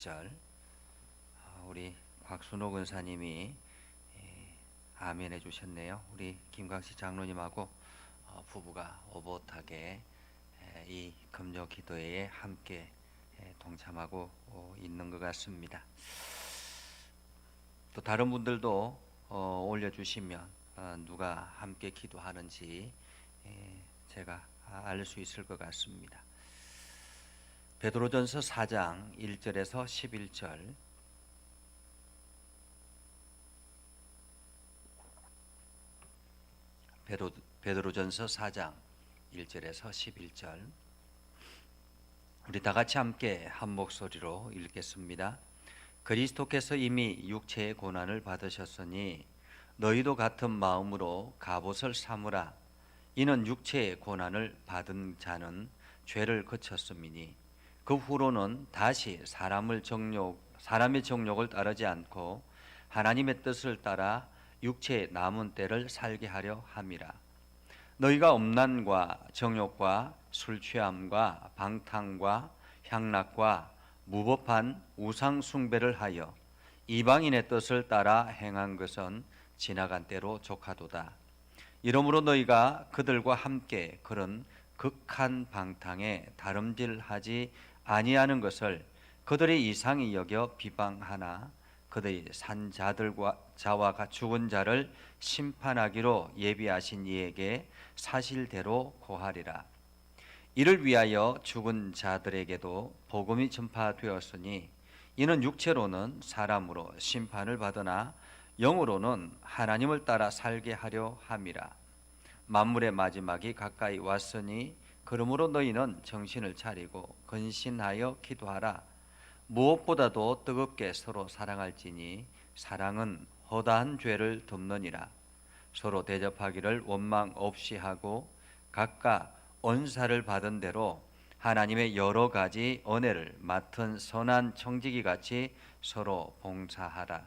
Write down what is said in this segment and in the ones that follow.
11절 우리 곽순호 근사님이 아멘 해주셨네요. 우리 김광식 장로님하고 부부가 오붓하게 이 금요 기도회에 함께 동참하고 있는 것 같습니다. 또 다른 분들도 올려주시면 누가 함께 기도하는지 제가 알 수 있을 것 같습니다. 베드로전서 4장 1절에서 11절 베드로전서 4장 1절에서 11절 우리 다 같이 함께 한 목소리로 읽겠습니다. 그리스도께서 이미 육체의 고난을 받으셨으니 너희도 같은 마음으로 갑옷을 삼으라. 이는 육체의 고난을 받은 자는 죄를 거쳤음이니 그 후로는 다시 사람의 정욕을 따르지 않고 하나님의 뜻을 따라 육체의 남은 때를 살게 하려 함이라. 너희가 음란과 정욕과 술 취함과 방탕과 향락과 무법한 우상 숭배를 하여 이방인의 뜻을 따라 행한 것은 지나간 때로 족하도다. 이러므로 너희가 그들과 함께 그런 극한 방탕에 다름질하지 아니하는 것을 그들의 이상히 여겨 비방하나 그들이 산 자와 죽은 자를 심판하기로 예비하신 이에게 사실대로 고하리라. 이를 위하여 죽은 자들에게도 복음이 전파되었으니 이는 육체로는 사람으로 심판을 받으나 영으로는 하나님을 따라 살게 하려 함이라. 만물의 마지막이 가까이 왔으니 그러므로 너희는 정신을 차리고 근신하여 기도하라. 무엇보다도 뜨겁게 서로 사랑할지니 사랑은 허다한 죄를 덮느니라. 서로 대접하기를 원망 없이 하고 각각 언사를 받은 대로 하나님의 여러 가지 은혜를 맡은 선한 청지기 같이 서로 봉사하라.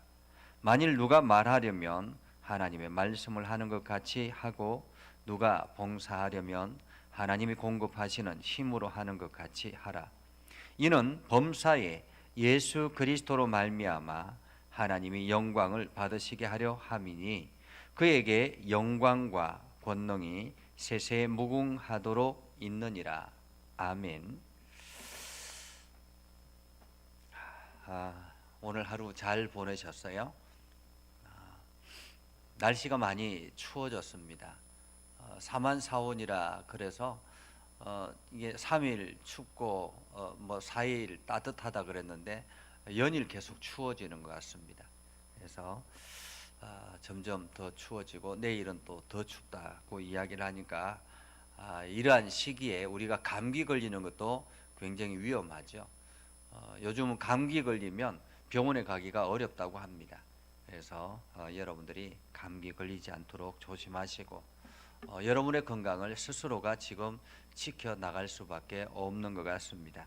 만일 누가 말하려면 하나님의 말씀을 하는 것 같이 하고 누가 봉사하려면 하나님이 공급하시는 힘으로 하는 것 같이 하라. 이는 범사에 예수 그리스도로 말미암아 하나님이 영광을 받으시게 하려 함이니 그에게 영광과 권능이 세세에 무궁하도록 있느니라. 아멘. 오늘 하루 잘 보내셨어요? 날씨가 많이 추워졌습니다. 사만사온이라 그래서 이게 3일 춥고 뭐 4일 따뜻하다 그랬는데 연일 계속 추워지는 것 같습니다. 그래서 점점 더 추워지고 내일은 또 더 춥다고 이야기를 하니까 이러한 시기에 우리가 감기 걸리는 것도 굉장히 위험하죠. 요즘은 감기 걸리면 병원에 가기가 어렵다고 합니다. 그래서 여러분들이 감기 걸리지 않도록 조심하시고 여러분의 건강을 스스로가 지금 지켜나갈 수밖에 없는 것 같습니다.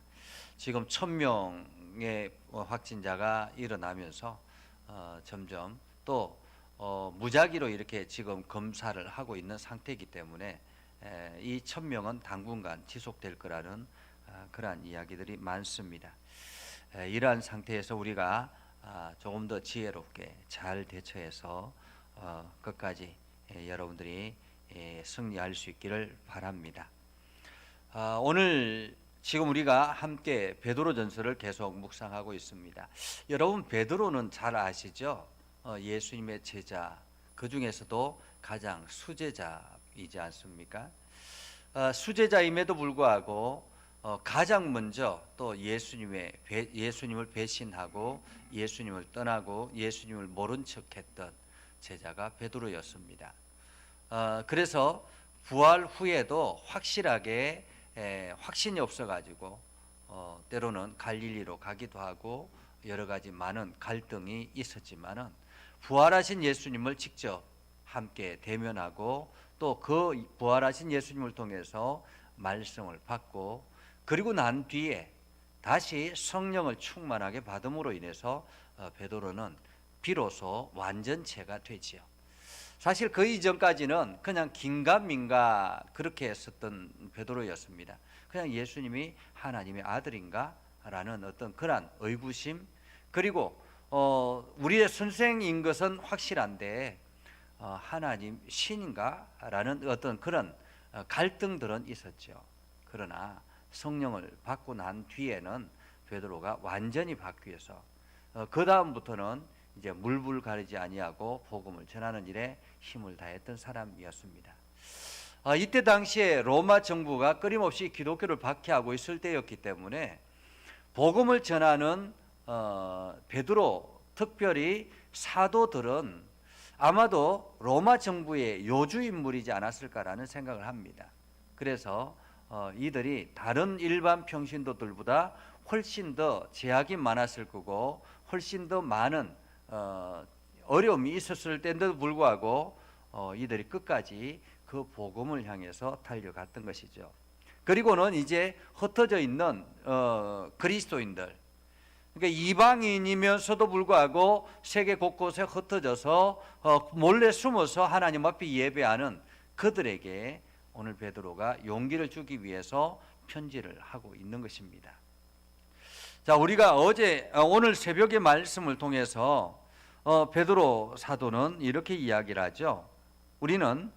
지금 1000명의 확진자가 일어나면서 점점 또 무작위로 이렇게 지금 검사를 하고 있는 상태이기 때문에 이 1000명은 당분간 지속될 거라는 그러한 이야기들이 많습니다. 이러한 상태에서 우리가 조금 더 지혜롭게 잘 대처해서 끝까지 여러분들이 승리할 수 있기를 바랍니다. 오늘 지금 우리가 함께 베드로전서를 계속 묵상하고 있습니다. 여러분 베드로는 잘 아시죠? 예수님의 제자, 그 중에서도 가장 수제자이지 않습니까? 수제자임에도 불구하고 가장 먼저 또 예수님을 배신하고 예수님을 떠나고 예수님을 모른 척했던 제자가 베드로였습니다. 그래서 부활 후에도 확실하게 확신이 없어가지고 때로는 갈릴리로 가기도 하고 여러 가지 많은 갈등이 있었지만은 부활하신 예수님을 직접 함께 대면하고 또 그 부활하신 예수님을 통해서 말씀을 받고 그리고 난 뒤에 다시 성령을 충만하게 받음으로 인해서 베드로는 비로소 완전체가 되지요. 사실 그 이전까지는 그냥 긴가민가 그렇게 했었던 베드로였습니다. 그냥 예수님이 하나님의 아들인가 라는 어떤 그러한 의구심, 그리고 우리의 선생인 것은 확실한데 하나님 신인가? 라는 어떤 그런 갈등들은 있었죠. 그러나 성령을 받고 난 뒤에는 베드로가 완전히 바뀌어서 그 다음부터는 이제 물불 가리지 아니하고 복음을 전하는 일에 힘을 다했던 사람이었습니다. 이때 당시에 로마 정부가 끊임없이 기독교를 박해하고 있을 때였기 때문에 복음을 전하는 베드로, 특별히 사도들은 아마도 로마 정부의 요주 인물이지 않았을까라는 생각을 합니다. 그래서 이들이 다른 일반 평신도들보다 훨씬 더 제약이 많았을 거고 훨씬 더 많은 어려움이 있었을 때도 불구하고 이들이 끝까지 그 복음을 향해서 달려갔던 것이죠. 그리고는 이제 흩어져 있는 그리스도인들, 그러니까 이방인이면서도 불구하고 세계 곳곳에 흩어져서 몰래 숨어서 하나님 앞에 예배하는 그들에게 오늘 베드로가 용기를 주기 위해서 편지를 하고 있는 것입니다. 자, 우리가 오늘 새벽의 말씀을 통해서 베드로 사도는 이렇게 이야기를 하죠. 우리는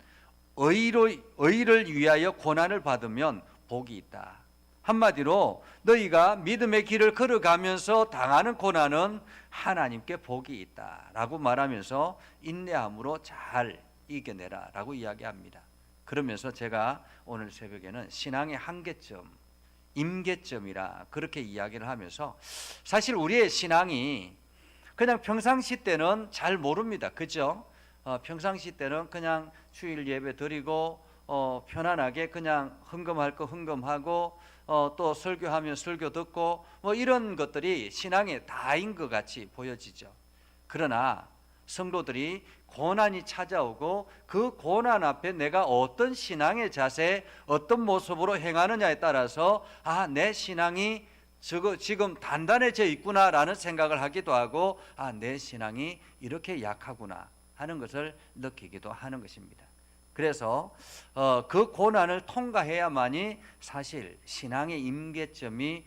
의를 위하여 고난을 받으면 복이 있다. 한마디로 너희가 믿음의 길을 걸어가면서 당하는 고난은 하나님께 복이 있다라고 말하면서 인내함으로 잘 이겨내라 라고 이야기합니다. 그러면서 제가 오늘 새벽에는 신앙의 한계점, 임계점이라 그렇게 이야기를 하면서 사실 우리의 신앙이 그냥 평상시 때는 잘 모릅니다. 그죠? 평상시 때는 그냥 주일 예배 드리고 편안하게 그냥 헌금할 거 헌금하고 또 설교하면 설교 듣고 뭐 이런 것들이 신앙의 다인 것 같이 보여지죠. 그러나 성도들이 고난이 찾아오고 그 고난 앞에 내가 어떤 신앙의 자세, 어떤 모습으로 행하느냐에 따라서 내 신앙이 지금 단단해져 있구나라는 생각을 하기도 하고 내 신앙이 이렇게 약하구나 하는 것을 느끼기도 하는 것입니다. 그래서 그 고난을 통과해야만이 사실 신앙의 임계점이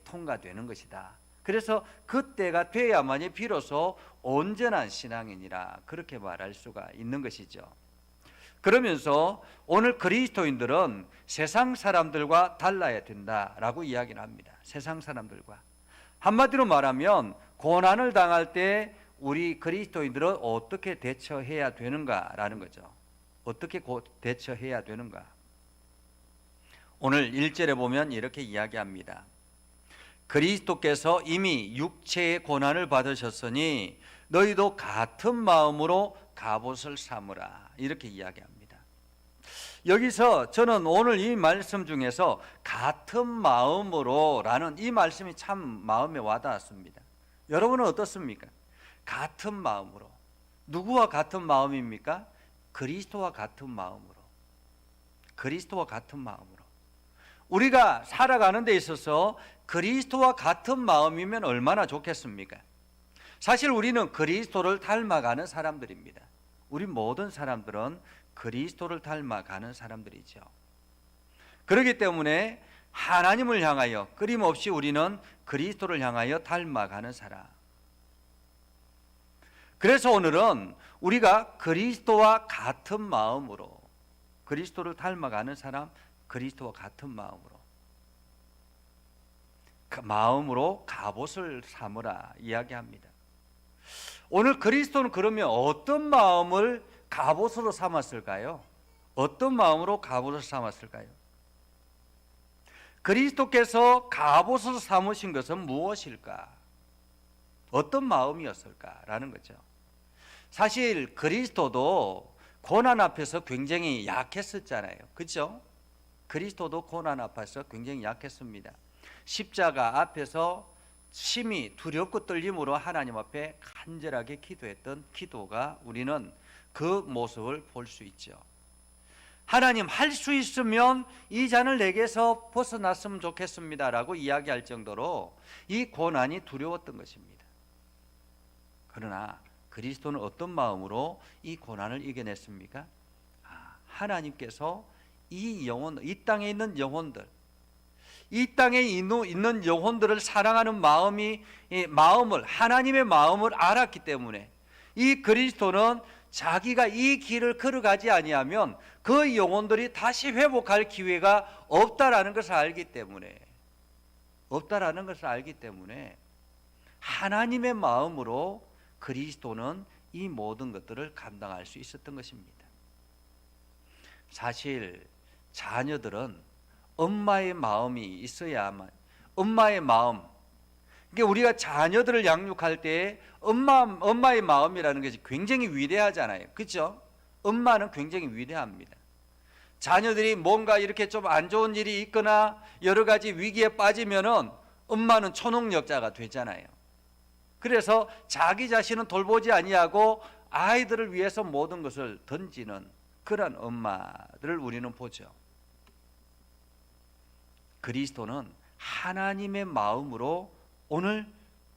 통과되는 것이다. 그래서 그때가 돼야만이 비로소 온전한 신앙인이라 그렇게 말할 수가 있는 것이죠. 그러면서 오늘 그리스도인들은 세상 사람들과 달라야 된다라고 이야기를 합니다. 세상 사람들과. 한마디로 말하면 고난을 당할 때 우리 그리스도인들은 어떻게 대처해야 되는가라는 거죠. 어떻게 대처해야 되는가? 오늘 1절에 보면 이렇게 이야기합니다. 그리스도께서 이미 육체의 고난을 받으셨으니 너희도 같은 마음으로 갑옷을 삼으라 이렇게 이야기합니다. 여기서 저는 오늘 이 말씀 중에서 같은 마음으로 라는 이 말씀이 참 마음에 와닿았습니다. 여러분은 어떻습니까? 같은 마음으로. 누구와 같은 마음입니까? 그리스도와 같은 마음으로. 그리스도와 같은 마음으로. 우리가 살아가는 데 있어서 그리스도와 같은 마음이면 얼마나 좋겠습니까? 사실 우리는 그리스도를 닮아가는 사람들입니다. 우리 모든 사람들은 그리스도를 닮아가는 사람들이죠. 그렇기 때문에 하나님을 향하여 끊임없이 우리는 그리스도를 향하여 닮아가는 사람. 그래서 오늘은 우리가 그리스도와 같은 마음으로, 그리스도를 닮아가는 사람, 그리스도와 같은 마음으로, 그 마음으로 갑옷을 삼으라 이야기합니다. 오늘 그리스도는 그러면 어떤 마음을 갑옷으로 삼았을까요? 어떤 마음으로 갑옷을 삼았을까요? 그리스도께서 갑옷으로 삼으신 것은 무엇일까? 어떤 마음이었을까라는 거죠. 사실 그리스도도 고난 앞에서 굉장히 약했었잖아요. 그렇죠? 그리스도도 고난 앞에서 굉장히 약했습니다. 십자가 앞에서 심히 두렵고 떨림으로 하나님 앞에 간절하게 기도했던 기도가 우리는 그 모습을 볼 수 있죠. 하나님, 할 수 있으면 이 잔을 내게서 벗어났으면 좋겠습니다라고 이야기할 정도로 이 고난이 두려웠던 것입니다. 그러나 그리스도는 어떤 마음으로 이 고난을 이겨냈습니까? 하나님께서 이 땅에 있는 영혼들, 이 땅에 있는 영혼들을 사랑하는 마음을 하나님의 마음을 알았기 때문에 이 그리스도는 자기가 이 길을 걸어가지 아니하면 그 영혼들이 다시 회복할 기회가 없다라는 것을 알기 때문에 하나님의 마음으로 그리스도는 이 모든 것들을 감당할 수 있었던 것입니다. 사실 자녀들은 엄마의 마음이 있어야만, 엄마의 마음, 그러니까 우리가 자녀들을 양육할 때 엄마의 마음이라는 것이 굉장히 위대하잖아요. 그렇죠? 엄마는 굉장히 위대합니다. 자녀들이 뭔가 이렇게 좀 안 좋은 일이 있거나 여러 가지 위기에 빠지면은 엄마는 초능력자가 되잖아요. 그래서 자기 자신은 돌보지 아니하고 아이들을 위해서 모든 것을 던지는 그런 엄마들을 우리는 보죠. 그리스도는 하나님의 마음으로 오늘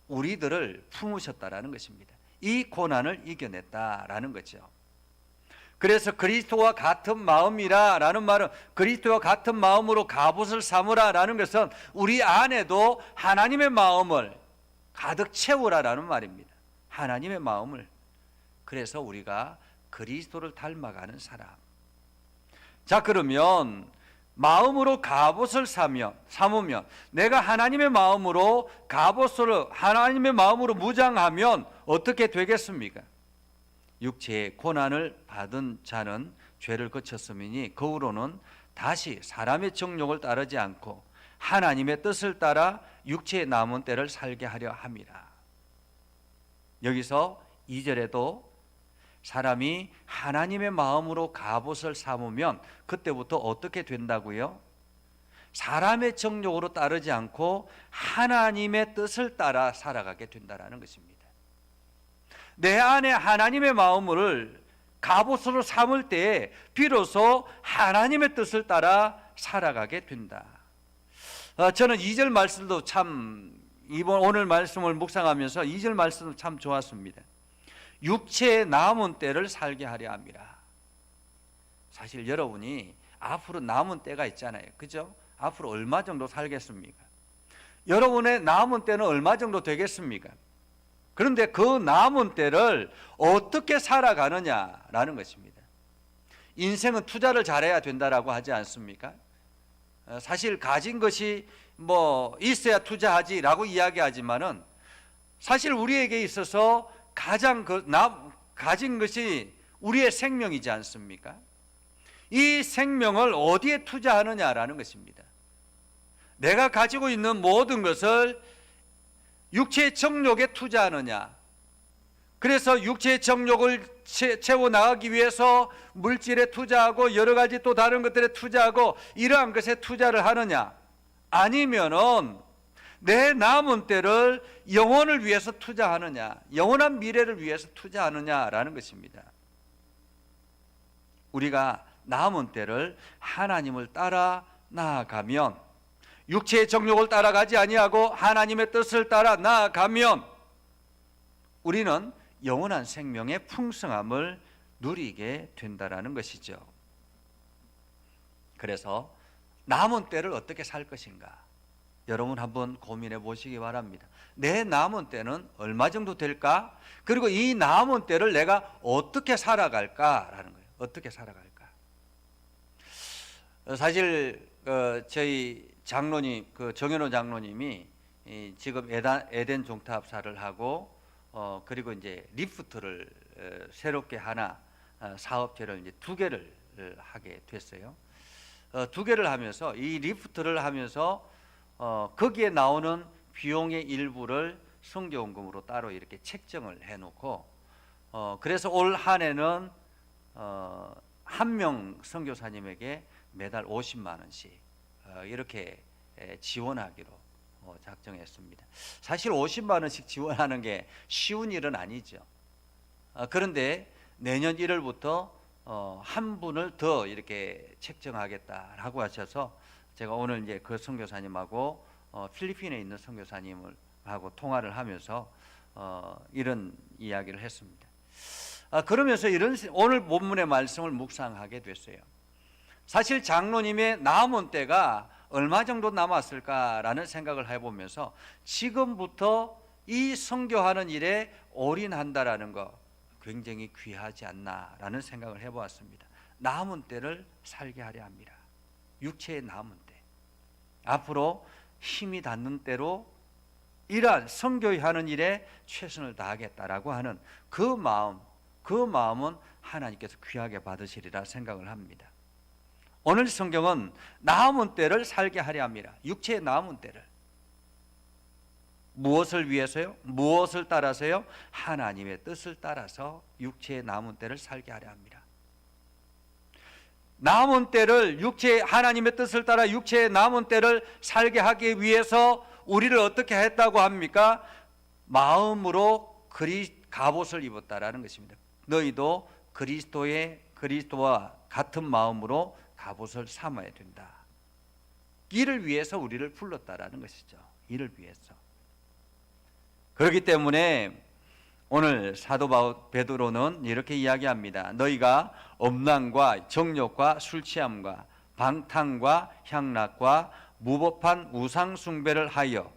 우리들을 품으셨다라는 것입니다. 이 고난을 이겨냈다라는 거죠. 그래서 그리스도와 같은 마음이라라는 말은 그리스도와 같은 마음으로 갑옷을 삼으라라는 것은 우리 안에도 하나님의 마음을 가득 채우라라는 말입니다. 하나님의 마음을. 그래서 우리가 그리스도를 닮아가는 사람. 자, 그러면 마음으로 갑옷을 삼으면 내가 하나님의 마음으로 갑옷을 하나님의 마음으로 무장하면 어떻게 되겠습니까? 육체의 고난을 받은 자는 죄를 거쳤음이니 그 후로는 다시 사람의 정욕을 따르지 않고 하나님의 뜻을 따라 육체의 남은 때를 살게 하려 함이라. 여기서 2절에도 사람이 하나님의 마음으로 갑옷을 삼으면 그때부터 어떻게 된다고요? 사람의 정욕으로 따르지 않고 하나님의 뜻을 따라 살아가게 된다는 것입니다. 내 안에 하나님의 마음을 갑옷으로 삼을 때 비로소 하나님의 뜻을 따라 살아가게 된다. 저는 2절 말씀도 참 오늘 말씀을 묵상하면서 2절 말씀도 참 좋았습니다. 육체의 남은 때를 살게 하려 함이라. 사실 여러분이 앞으로 남은 때가 있잖아요. 그죠? 앞으로 얼마 정도 살겠습니까? 여러분의 남은 때는 얼마 정도 되겠습니까? 그런데 그 남은 때를 어떻게 살아가느냐라는 것입니다. 인생은 투자를 잘해야 된다라고 하지 않습니까? 사실 가진 것이 뭐 있어야 투자하지라고 이야기하지만은 사실 우리에게 있어서 가장 가진 것이 우리의 생명이지 않습니까? 이 생명을 어디에 투자하느냐라는 것입니다. 내가 가지고 있는 모든 것을 육체의 정욕에 투자하느냐, 그래서 육체의 정욕을 채워나가기 위해서 물질에 투자하고 여러 가지 또 다른 것들에 투자하고 이러한 것에 투자를 하느냐, 아니면은 내 남은 때를 영혼을 위해서 투자하느냐, 영원한 미래를 위해서 투자하느냐라는 것입니다. 우리가 남은 때를 하나님을 따라 나아가면, 육체의 정욕을 따라가지 아니하고 하나님의 뜻을 따라 나아가면 우리는 영원한 생명의 풍성함을 누리게 된다라는 것이죠. 그래서 남은 때를 어떻게 살 것인가, 여러분 한번 고민해 보시기 바랍니다. 내 남은 때는 얼마 정도 될까? 그리고 이 남은 때를 내가 어떻게 살아갈까라는 거예요. 어떻게 살아갈까? 사실 저희 장로님, 정현호 장로님이 지금 에덴 종탑사를 하고 그리고 이제 리프트를 새롭게 하나 사업체를 이제 2개를 하게 됐어요. 2개를 하면서 이 리프트를 하면서 거기에 나오는 비용의 일부를 선교원금으로 따로 이렇게 책정을 해놓고 그래서 올 한 해는 한 명 선교사님에게 매달 50만 원씩 이렇게 지원하기로 작정했습니다. 사실 50만 원씩 지원하는 게 쉬운 일은 아니죠. 그런데 내년 1월부터 한 분을 더 이렇게 책정하겠다라고 하셔서 제가 오늘 이제 그 선교사님하고 필리핀에 있는 선교사님하고 통화를 하면서 이런 이야기를 했습니다. 그러면서 오늘 본문의 말씀을 묵상하게 됐어요. 사실 장로님의 남은 때가 얼마 정도 남았을까라는 생각을 해보면서 지금부터 이 선교하는 일에 올인한다라는 거 굉장히 귀하지 않나라는 생각을 해보았습니다. 남은 때를 살게 하려 합니다. 육체의 남은 때, 앞으로 힘이 닿는 때로 이러한 선교하는 일에 최선을 다하겠다라고 하는 그 마음은 하나님께서 귀하게 받으시리라 생각을 합니다. 오늘 성경은 남은 때를 살게 하려 합니다. 육체의 남은 때를. 무엇을 위해서요? 무엇을 따라서요? 하나님의 뜻을 따라서 육체의 남은 때를 살게 하려 합니다. 남은 때를 하나님의 뜻을 따라 육체의 남은 때를 살게 하기 위해서 우리를 어떻게 했다고 합니까? 마음으로 갑옷을 입었다라는 것입니다. 너희도 그리스도와 같은 마음으로 갑옷을 삼아야 된다. 이를 위해서 우리를 불렀다라는 것이죠. 이를 위해서. 그렇기 때문에 오늘 사도 베드로는 이렇게 이야기합니다. 너희가 음란과 정욕과 술 취함과 방탕과 향락과 무법한 우상 숭배를 하여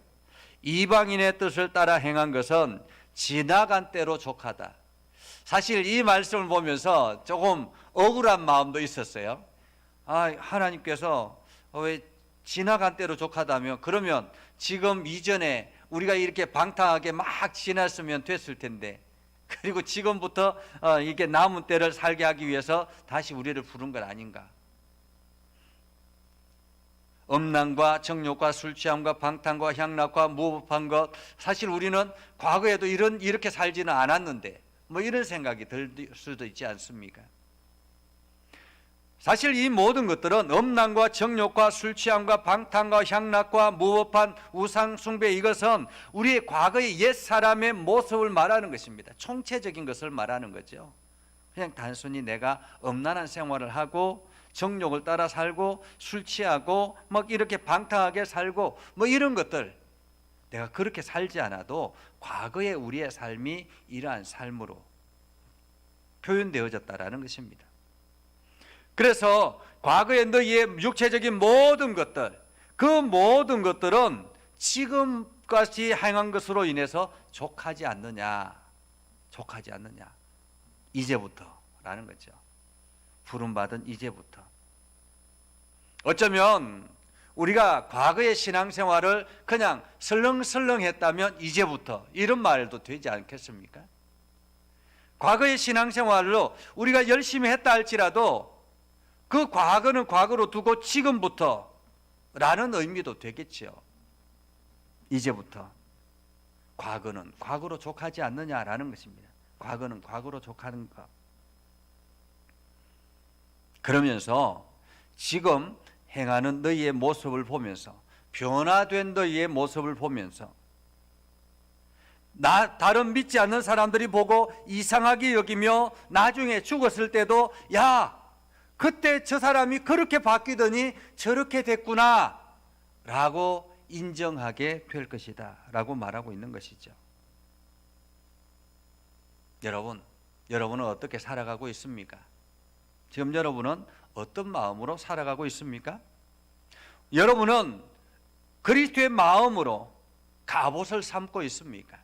이방인의 뜻을 따라 행한 것은 지나간 때로 족하다. 사실 이 말씀을 보면서 조금 억울한 마음도 있었어요. 하나님께서 왜 지나간 때로 족하다며, 그러면 지금 이전에 우리가 이렇게 방탕하게 막 지났으면 됐을 텐데, 그리고 지금부터 이게 남은 때를 살게 하기 위해서 다시 우리를 부른 건 아닌가? 음란과 정욕과 술 취함과 방탕과 향락과 무법한 것, 사실 우리는 과거에도 이렇게 살지는 않았는데 뭐 이런 생각이 들 수도 있지 않습니까? 사실 이 모든 것들은 음란과 정욕과 술 취함과 방탕과 향락과 무법한 우상 숭배, 이것은 우리의 과거의 옛사람의 모습을 말하는 것입니다. 총체적인 것을 말하는 거죠. 그냥 단순히 내가 음란한 생활을 하고 정욕을 따라 살고 술 취하고 막 이렇게 방탕하게 살고 뭐 이런 것들, 내가 그렇게 살지 않아도 과거의 우리의 삶이 이러한 삶으로 표현되어졌다라는 것입니다. 그래서 과거의 너희의 육체적인 모든 것들, 그 모든 것들은 지금까지 행한 것으로 인해서 족하지 않느냐, 이제부터라는 거죠. 부름받은 이제부터. 어쩌면 우리가 과거의 신앙생활을 그냥 설렁설렁 했다면 이제부터, 이런 말도 되지 않겠습니까? 과거의 신앙생활로 우리가 열심히 했다 할지라도 그 과거는 과거로 두고 지금부터 라는 의미도 되겠죠. 이제부터. 과거는 과거로 족하지 않느냐라는 것입니다. 과거는 과거로 족하는 것. 그러면서 지금 행하는 너희의 모습을 보면서, 변화된 너희의 모습을 보면서, 다른 믿지 않는 사람들이 보고 이상하게 여기며 나중에 죽었을 때도, 야, 그때 저 사람이 그렇게 바뀌더니 저렇게 됐구나 라고 인정하게 될 것이다 라고 말하고 있는 것이죠. 여러분은 어떻게 살아가고 있습니까? 지금 여러분은 어떤 마음으로 살아가고 있습니까? 여러분은 그리스도의 마음으로 갑옷을 삼고 있습니까?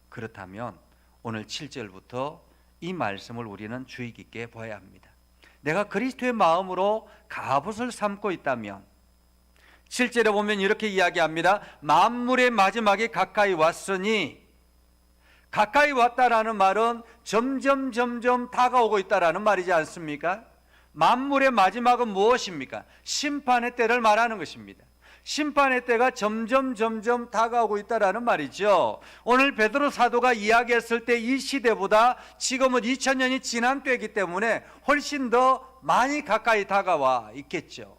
그렇다면 오늘 7절부터 이 말씀을 우리는 주의 깊게 봐야 합니다. 내가 그리스도의 마음으로 갑옷을 삼고 있다면, 7절에 보면 이렇게 이야기합니다. 만물의 마지막이 가까이 왔으니, 가까이 왔다라는 말은 점점 다가오고 있다라는 말이지 않습니까? 만물의 마지막은 무엇입니까? 심판의 때를 말하는 것입니다. 심판의 때가 점점 다가오고 있다라는 말이죠. 오늘 베드로 사도가 이야기했을 때 이 시대보다 지금은 2000년이 지난 때이기 때문에 훨씬 더 많이 가까이 다가와 있겠죠.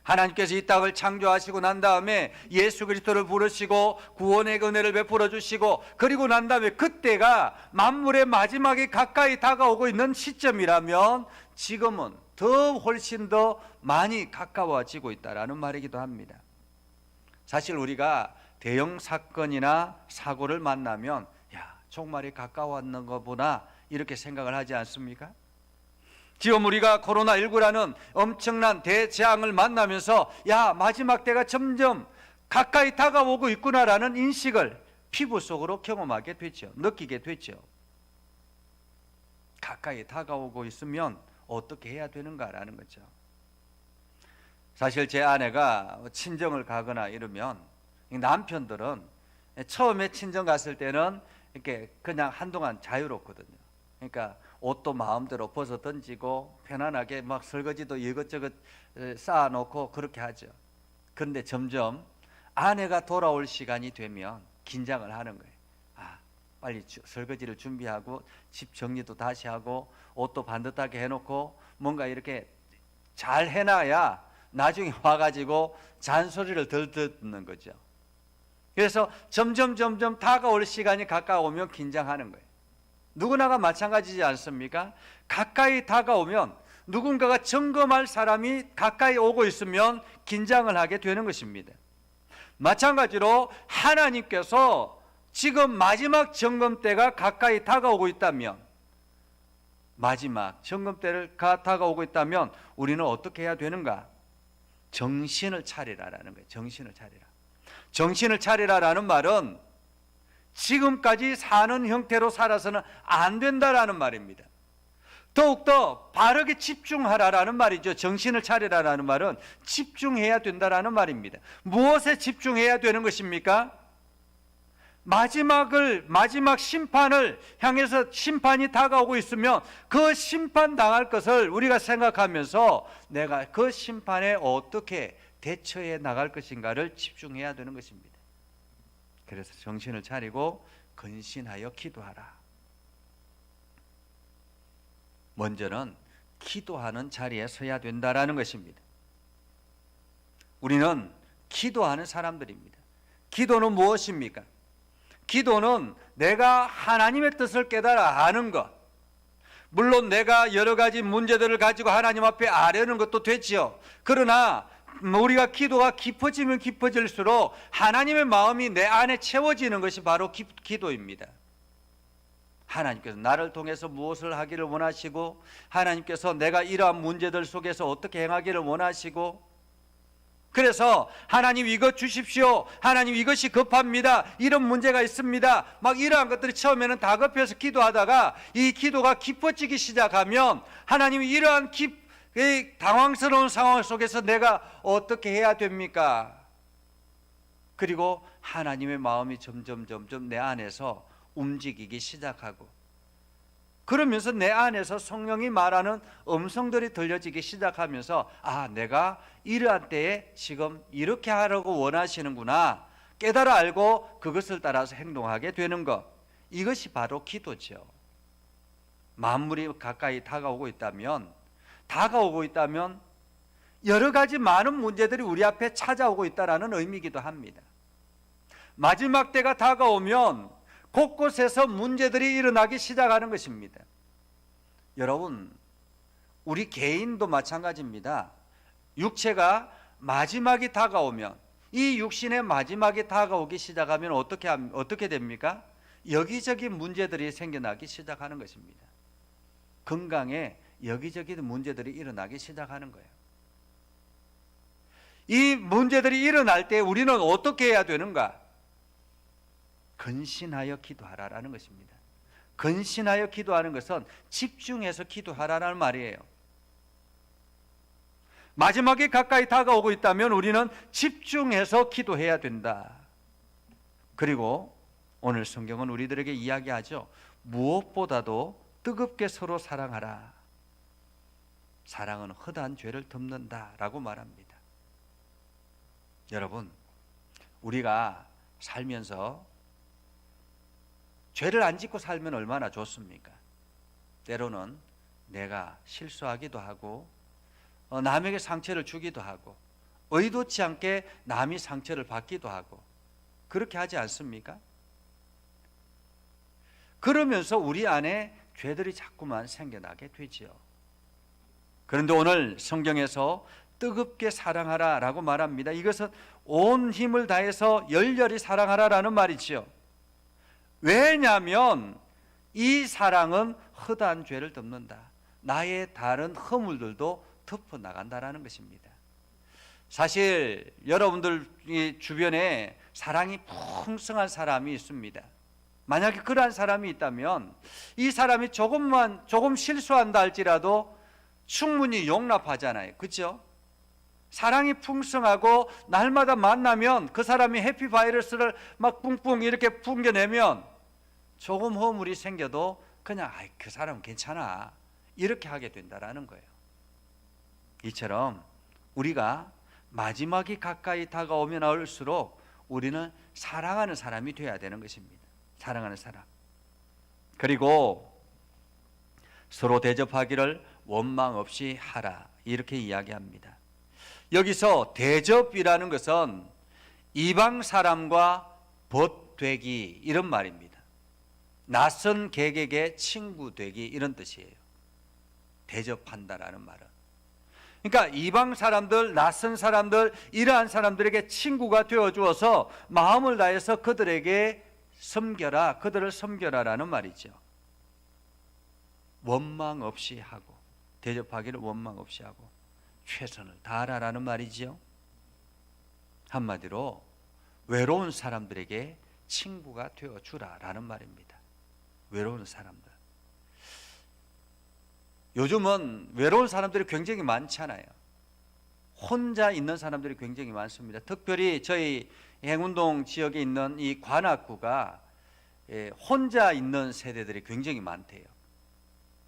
하나님께서 이 땅을 창조하시고 난 다음에 예수 그리스도를 부르시고 구원의 은혜를 베풀어 주시고, 그리고 난 다음에 그때가 만물의 마지막이 가까이 다가오고 있는 시점이라면 지금은 훨씬 더 많이 가까워지고 있다라는 말이기도 합니다. 사실 우리가 대형 사건이나 사고를 만나면, 야, 종말이 가까웠는 거구나 이렇게 생각을 하지 않습니까? 지금 우리가 코로나19라는 엄청난 대재앙을 만나면서 야, 마지막 때가 점점 가까이 다가오고 있구나라는 인식을 피부 속으로 경험하게 되죠. 느끼게 되죠. 가까이 다가오고 있으면 어떻게 해야 되는가라는 거죠. 사실 제 아내가 친정을 가거나 이러면 남편들은 처음에 친정 갔을 때는 이렇게 그냥 한동안 자유롭거든요. 그러니까 옷도 마음대로 벗어 던지고 편안하게 막 설거지도 이것저것 쌓아놓고 그렇게 하죠. 그런데 점점 아내가 돌아올 시간이 되면 긴장을 하는 거예요. 아, 빨리 설거지를 준비하고 집 정리도 다시 하고 옷도 반듯하게 해놓고 뭔가 이렇게 잘 해놔야 나중에 와가지고 잔소리를 덜 듣는 거죠. 그래서 점점 다가올 시간이 가까우면 긴장하는 거예요. 누구나가 마찬가지지 않습니까? 가까이 다가오면 누군가가 점검할 사람이 가까이 오고 있으면 긴장을 하게 되는 것입니다. 마찬가지로 하나님께서 지금 마지막 점검 때가 가까이 다가오고 있다면, 마지막 점검 때가 다가오고 있다면 우리는 어떻게 해야 되는가? 정신을 차리라라는 거예요. 정신을 차리라. 정신을 차리라라는 말은 지금까지 사는 형태로 살아서는 안 된다라는 말입니다. 더욱더 바르게 집중하라라는 말이죠. 정신을 차리라라는 말은 집중해야 된다라는 말입니다. 무엇에 집중해야 되는 것입니까? 마지막 심판을 향해서 심판이 다가오고 있으면 그 심판 당할 것을 우리가 생각하면서 내가 그 심판에 어떻게 대처해 나갈 것인가를 집중해야 되는 것입니다. 그래서 정신을 차리고 근신하여 기도하라. 먼저는 기도하는 자리에 서야 된다라는 것입니다. 우리는 기도하는 사람들입니다. 기도는 무엇입니까? 기도는 내가 하나님의 뜻을 깨달아 아는 것. 물론 내가 여러 가지 문제들을 가지고 하나님 앞에 아뢰는 것도 되지요. 그러나 우리가 기도가 깊어지면 깊어질수록 하나님의 마음이 내 안에 채워지는 것이 바로 기도입니다. 하나님께서 나를 통해서 무엇을 하기를 원하시고, 하나님께서 내가 이러한 문제들 속에서 어떻게 행하기를 원하시고, 그래서 하나님 이것 주십시오, 하나님 이것이 급합니다, 이런 문제가 있습니다, 막 이러한 것들이 처음에는 다급해서 기도하다가 이 기도가 깊어지기 시작하면 하나님이 이러한 당황스러운 상황 속에서 내가 어떻게 해야 됩니까? 그리고 하나님의 마음이 점점 내 안에서 움직이기 시작하고, 그러면서 내 안에서 성령이 말하는 음성들이 들려지기 시작하면서 아, 내가 이러한 때에 지금 이렇게 하라고 원하시는구나 깨달아 알고 그것을 따라서 행동하게 되는 것, 이것이 바로 기도죠. 만물이 가까이 다가오고 있다면 여러 가지 많은 문제들이 우리 앞에 찾아오고 있다는 의미이기도 합니다. 마지막 때가 다가오면 곳곳에서 문제들이 일어나기 시작하는 것입니다. 여러분, 우리 개인도 마찬가지입니다. 육체가 마지막이 다가오면, 이 육신의 마지막이 다가오기 시작하면 어떻게 됩니까? 여기저기 문제들이 생겨나기 시작하는 것입니다. 건강에 여기저기 문제들이 일어나기 시작하는 거예요. 이 문제들이 일어날 때 우리는 어떻게 해야 되는가? 근신하여 기도하라라는 것입니다. 근신하여 기도하는 것은 집중해서 기도하라는 말이에요. 마지막에 가까이 다가오고 있다면 우리는 집중해서 기도해야 된다. 그리고 오늘 성경은 우리들에게 이야기하죠. 무엇보다도 뜨겁게 서로 사랑하라. 사랑은 허다한 죄를 덮는다라고 말합니다. 여러분, 우리가 살면서 죄를 안 짓고 살면 얼마나 좋습니까? 때로는 내가 실수하기도 하고 남에게 상처를 주기도 하고 의도치 않게 남이 상처를 받기도 하고 그렇게 하지 않습니까? 그러면서 우리 안에 죄들이 자꾸만 생겨나게 되지요. 그런데 오늘 성경에서 뜨겁게 사랑하라라고 말합니다. 이것은 온 힘을 다해서 열렬히 사랑하라라는 말이지요. 왜냐하면 이 사랑은 허다한 죄를 덮는다. 나의 다른 허물들도 덮어 나간다라는 것입니다. 사실 여러분들 주변에 사랑이 풍성한 사람이 있습니다. 만약에 그러한 사람이 있다면 이 사람이 조금 실수한다 할지라도 충분히 용납하잖아요. 그렇죠? 사랑이 풍성하고 날마다 만나면 그 사람이 해피바이러스를 막 뿡뿡 이렇게 풍겨내면 조금 허물이 생겨도 그냥 그 사람은 괜찮아 이렇게 하게 된다라는 거예요. 이처럼 우리가 마지막이 가까이 다가오면 올수록 우리는 사랑하는 사람이 되어야 되는 것입니다. 사랑하는 사람. 그리고 서로 대접하기를 원망 없이 하라 이렇게 이야기합니다. 여기서 대접이라는 것은 이방 사람과 벗되기 이런 말입니다. 낯선 객에게 친구 되기 이런 뜻이에요. 대접한다라는 말은. 그러니까 이방 사람들, 낯선 사람들, 이러한 사람들에게 친구가 되어주어서 마음을 다해서 그들에게 섬겨라, 그들을 섬겨라라는 말이죠. 원망 없이 하고, 대접하기를 원망 없이 하고 최선을 다하라라는 말이죠. 한마디로 외로운 사람들에게 친구가 되어주라라는 말입니다. 외로운 사람들. 요즘은 외로운 사람들이 굉장히 많잖아요. 혼자 있는 사람들이 굉장히 많습니다. 특별히 저희 행운동 지역에 있는 이 관악구가 혼자 있는 세대들이 굉장히 많대요.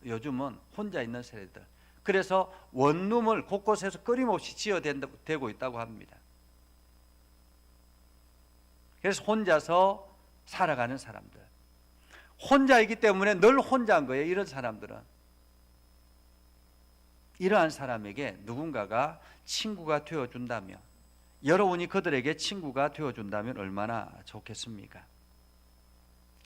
요즘은 혼자 있는 세대들. 그래서 원룸을 곳곳에서 끊임없이 지어대고 있다고 합니다. 그래서 혼자서 살아가는 사람들. 혼자이기 때문에 늘 혼자인 거예요. 이런 사람들은. 이러한 사람에게 누군가가 친구가 되어준다면, 여러분이 그들에게 친구가 되어준다면 얼마나 좋겠습니까?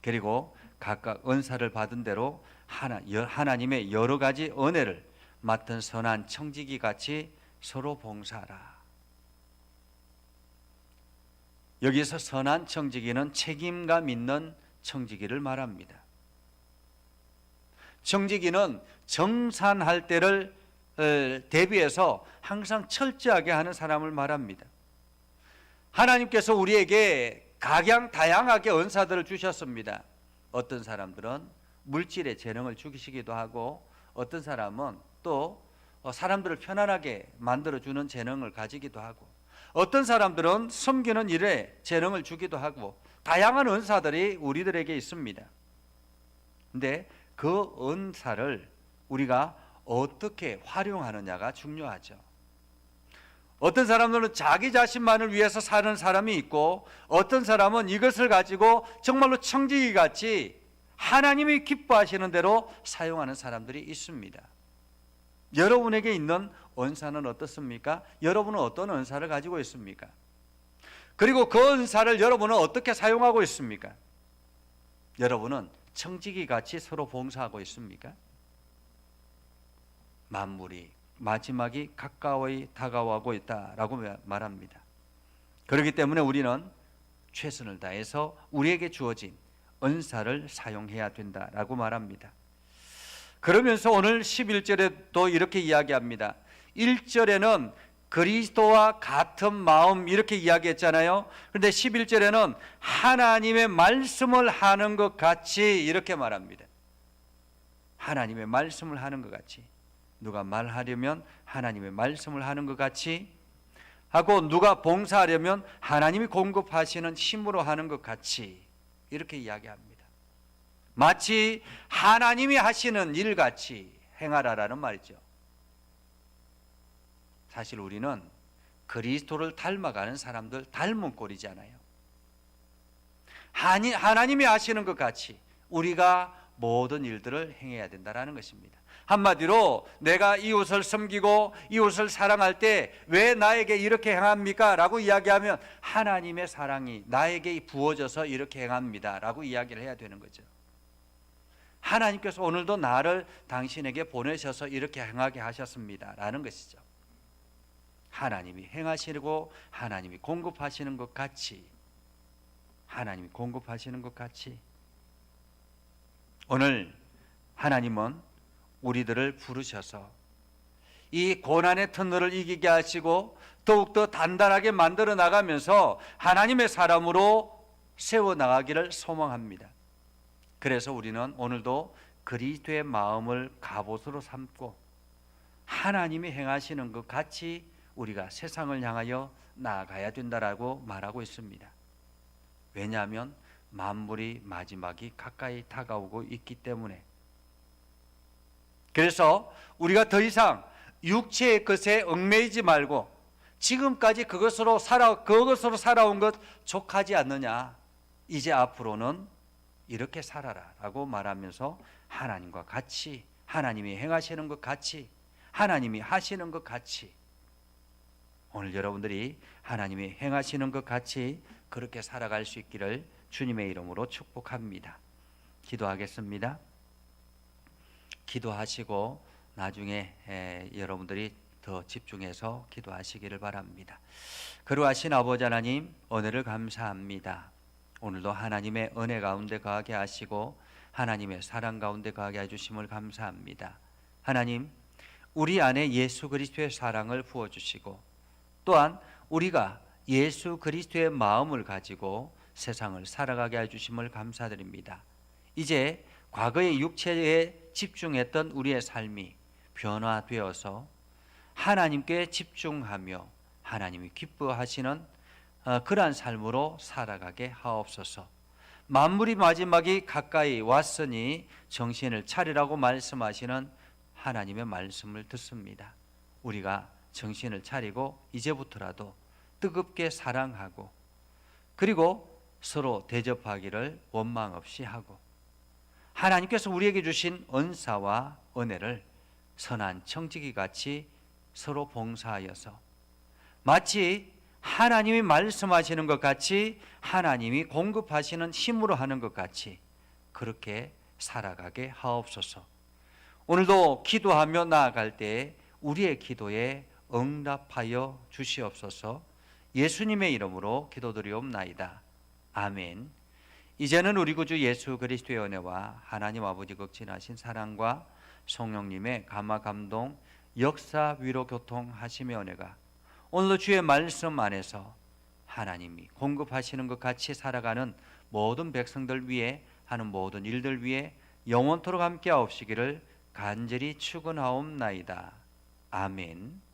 그리고 각각 은사를 받은 대로 하나님의 여러 가지 은혜를 맡은 선한 청지기 같이 서로 봉사하라. 여기서 선한 청지기는 책임감 있는 청지기를 말합니다. 청지기는 정산할 때를 대비해서 항상 철저하게 하는 사람을 말합니다. 하나님께서 우리에게 다양하게 은사들을 주셨습니다. 어떤 사람들은 물질의 재능을 주시기도 하고, 어떤 사람은 또 사람들을 편안하게 만들어주는 재능을 가지기도 하고, 어떤 사람들은 섬기는 일에 재능을 주기도 하고, 다양한 은사들이 우리들에게 있습니다. 근데 그 은사를 우리가 어떻게 활용하느냐가 중요하죠. 어떤 사람들은 자기 자신만을 위해서 사는 사람이 있고, 어떤 사람은 이것을 가지고 정말로 청지기같이 하나님이 기뻐하시는 대로 사용하는 사람들이 있습니다. 여러분에게 있는 은사는 어떻습니까? 여러분은 어떤 은사를 가지고 있습니까? 그리고 그 은사를 여러분은 어떻게 사용하고 있습니까? 여러분은 청지기같이 서로 봉사하고 있습니까? 만물이 마지막이 가까이 다가오고 있다라고 말합니다. 그렇기 때문에 우리는 최선을 다해서 우리에게 주어진 은사를 사용해야 된다라고 말합니다. 그러면서 오늘 11절에도 이렇게 이야기합니다. 1절에는 그리스도와 같은 마음 이렇게 이야기했잖아요. 그런데 11절에는 하나님의 말씀을 하는 것 같이 이렇게 말합니다. 하나님의 말씀을 하는 것 같이. 누가 말하려면 하나님의 말씀을 하는 것 같이 하고, 누가 봉사하려면 하나님이 공급하시는 힘으로 하는 것 같이 이렇게 이야기합니다. 마치 하나님이 하시는 일같이 행하라라는 말이죠. 사실 우리는 그리스도를 닮아가는 사람들 닮은 꼴이잖아요. 하나님이 하시는 것 같이 우리가 모든 일들을 행해야 된다는 것입니다. 한마디로 내가 이웃을 섬기고 이웃을 사랑할 때 왜 나에게 이렇게 행합니까? 라고 이야기하면 하나님의 사랑이 나에게 부어져서 이렇게 행합니다 라고 이야기를 해야 되는 거죠. 하나님께서 오늘도 나를 당신에게 보내셔서 이렇게 행하게 하셨습니다 라는 것이죠. 하나님이 행하시고 하나님이 공급하시는 것 같이, 하나님이 공급하시는 것 같이 오늘 하나님은 우리들을 부르셔서 이 고난의 터널을 이기게 하시고 더욱더 단단하게 만들어 나가면서 하나님의 사람으로 세워 나가기를 소망합니다. 그래서 우리는 오늘도 그리스도의 마음을 갑옷으로 삼고 하나님이 행하시는 것 같이 우리가 세상을 향하여 나아가야 된다라고 말하고 있습니다. 왜냐하면 만물이 마지막이 가까이 다가오고 있기 때문에. 그래서 우리가 더 이상 육체의 것에 얽매이지 말고 지금까지 그것으로 살아온 것 족하지 않느냐, 이제 앞으로는 이렇게 살아라 라고 말하면서 하나님과 같이, 하나님이 행하시는 것 같이, 하나님이 하시는 것 같이, 오늘 여러분들이 하나님이 행하시는 것 같이 그렇게 살아갈 수 있기를 주님의 이름으로 축복합니다. 기도하겠습니다. 기도하시고 나중에 여러분들이 더 집중해서 기도하시기를 바랍니다. 거룩하신 아버지 하나님, 은혜를 감사합니다. 오늘도 하나님의 은혜 가운데 거하게 하시고 하나님의 사랑 가운데 거하게 해주심을 감사합니다. 하나님, 우리 안에 예수 그리스도의 사랑을 부어주시고 또한 우리가 예수 그리스도의 마음을 가지고 세상을 살아가게 해주심을 감사드립니다. 이제 과거의 육체에 집중했던 우리의 삶이 변화되어서 하나님께 집중하며 하나님이 기뻐하시는 그러한 삶으로 살아가게 하옵소서. 만물이 마지막이 가까이 왔으니 정신을 차리라고 말씀하시는 하나님의 말씀을 듣습니다. 우리가 정신을 차리고 이제부터라도 뜨겁게 사랑하고 그리고 서로 대접하기를 원망 없이 하고 하나님께서 우리에게 주신 은사와 은혜를 선한 청지기 같이 서로 봉사하여서 마치 하나님이 말씀하시는 것 같이 하나님이 공급하시는 힘으로 하는 것 같이 그렇게 살아가게 하옵소서. 오늘도 기도하며 나아갈 때 우리의 기도에 응답하여 주시옵소서. 예수님의 이름으로 기도드리옵나이다. 아멘. 이제는 우리 구주 예수 그리스도의 은혜와 하나님 아버지 극진하신 사랑과 성령님의 감화 감동 역사 위로 교통하심의 은혜가 오늘도 주의 말씀 안에서 하나님이 공급하시는 것 같이 살아가는 모든 백성들 위해 하는 모든 일들 위해 영원토록 함께 하옵시기를 간절히 축원하옵나이다. 아멘.